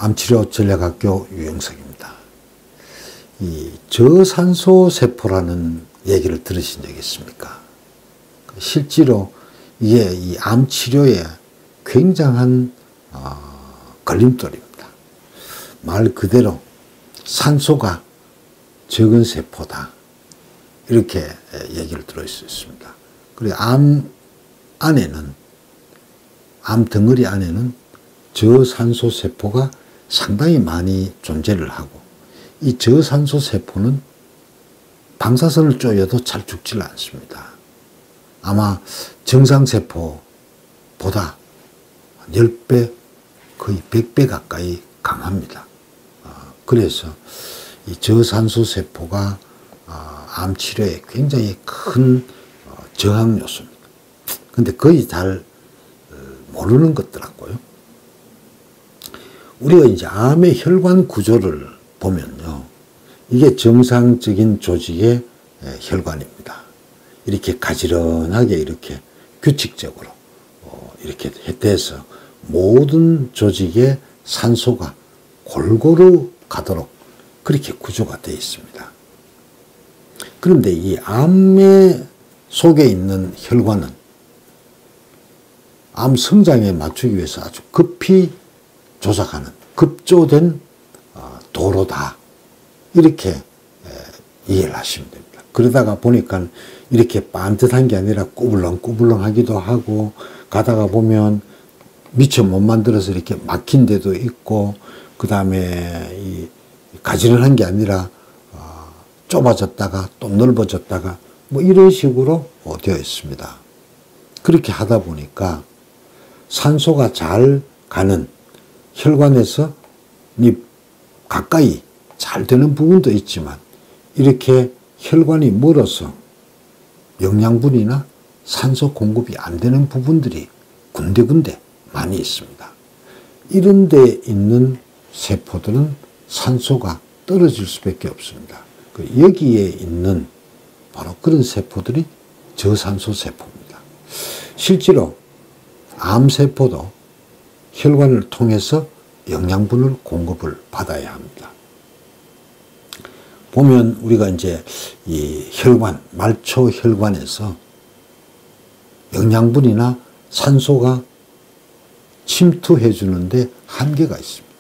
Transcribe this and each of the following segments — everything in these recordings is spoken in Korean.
암치료 전략학교 유영석입니다. 이 저산소 세포라는 얘기를 들으신 적 있습니까? 실제로 이게 이 암치료에 굉장한 걸림돌입니다. 말 그대로 산소가 적은 세포다, 이렇게 얘기를 들을 수 있습니다. 그리고 암 덩어리 안에는 저산소 세포가 상당히 많이 존재를 하고, 이 저산소 세포는 방사선을 쬐어도 잘 죽질 않습니다. 아마 정상세포보다 10배, 거의 100배 가까이 강합니다. 그래서 이 저산소 세포가 암 치료에 굉장히 큰 저항 요소입니다. 근데 거의 잘 모르는 것더라고요. 우리가 이제 암의 혈관 구조를 보면요, 이게 정상적인 조직의 혈관입니다. 이렇게 가지런하게 이렇게 규칙적으로 이렇게 돼서 모든 조직에 산소가 골고루 가도록 그렇게 구조가 되어 있습니다. 그런데 이 암 속에 있는 혈관은 암 성장에 맞추기 위해서 아주 급히 조작하는 급조된 도로다, 이렇게 이해를 하시면 됩니다. 그러다가 보니까 이렇게 반듯한 게 아니라 꾸불렁꾸불렁하기도 하고, 가다가 보면 미처 못 만들어서 이렇게 막힌 데도 있고, 그 다음에 이 가지런한 게 아니라 좁아졌다가 또 넓어졌다가 뭐 이런 식으로 되어 있습니다. 그렇게 하다 보니까 산소가 잘 가는 혈관에서 가까이 잘 되는 부분도 있지만, 이렇게 혈관이 멀어서 영양분이나 산소 공급이 안 되는 부분들이 군데군데 많이 있습니다. 이런 데 있는 세포들은 산소가 떨어질 수밖에 없습니다. 여기에 있는 바로 그런 세포들이 저산소 세포입니다. 실제로 암세포도 혈관을 통해서 영양분을 공급을 받아야 합니다. 보면 우리가 이제 이 혈관, 말초 혈관에서 영양분이나 산소가 침투해 주는데 한계가 있습니다.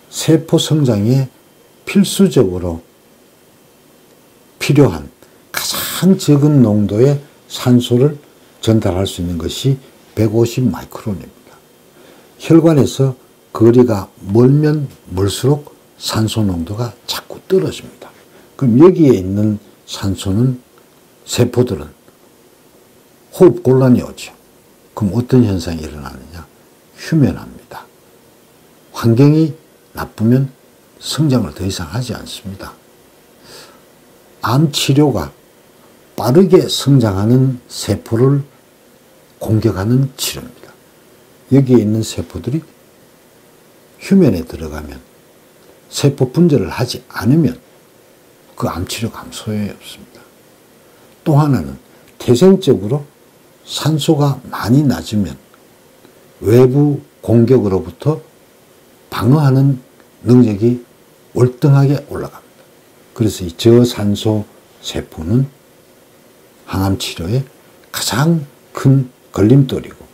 세포 성장에 필수적으로 필요한 가장 적은 농도의 산소를 전달할 수 있는 것이 150 마이크론입니다. 혈관에서 거리가 멀면 멀수록 산소 농도가 자꾸 떨어집니다. 그럼 여기에 있는 산소는 세포들은 호흡 곤란이 오죠. 그럼 어떤 현상이 일어나느냐? 휴면합니다. 환경이 나쁘면 성장을 더 이상 하지 않습니다. 암 치료가 빠르게 성장하는 세포를 공격하는 치료입니다. 여기에 있는 세포들이 휴면에 들어가면, 세포 분절을 하지 않으면 그 암치료가 아무 소용이 없습니다. 또 하나는 태생적으로 산소가 많이 낮으면 외부 공격으로부터 방어하는 능력이 월등하게 올라갑니다. 그래서 이 저산소 세포는 항암 치료에 가장 큰 걸림돌이고,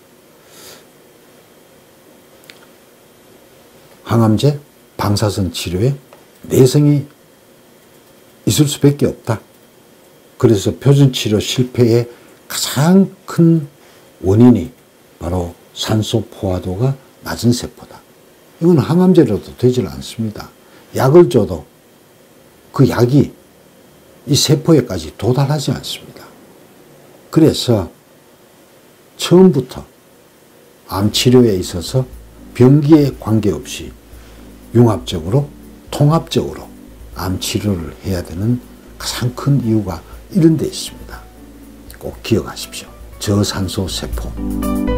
항암제, 방사선 치료에 내성이 있을 수밖에 없다. 그래서 표준치료 실패의 가장 큰 원인이 바로 산소 포화도가 낮은 세포다. 이건 항암제로도 되질 않습니다. 약을 줘도 그 약이 이 세포에까지 도달하지 않습니다. 그래서 처음부터 암 치료에 있어서 병기에 관계없이 융합적으로, 통합적으로 암 치료를 해야 되는 가장 큰 이유가 이런 데 있습니다. 꼭 기억하십시오. 저산소 세포.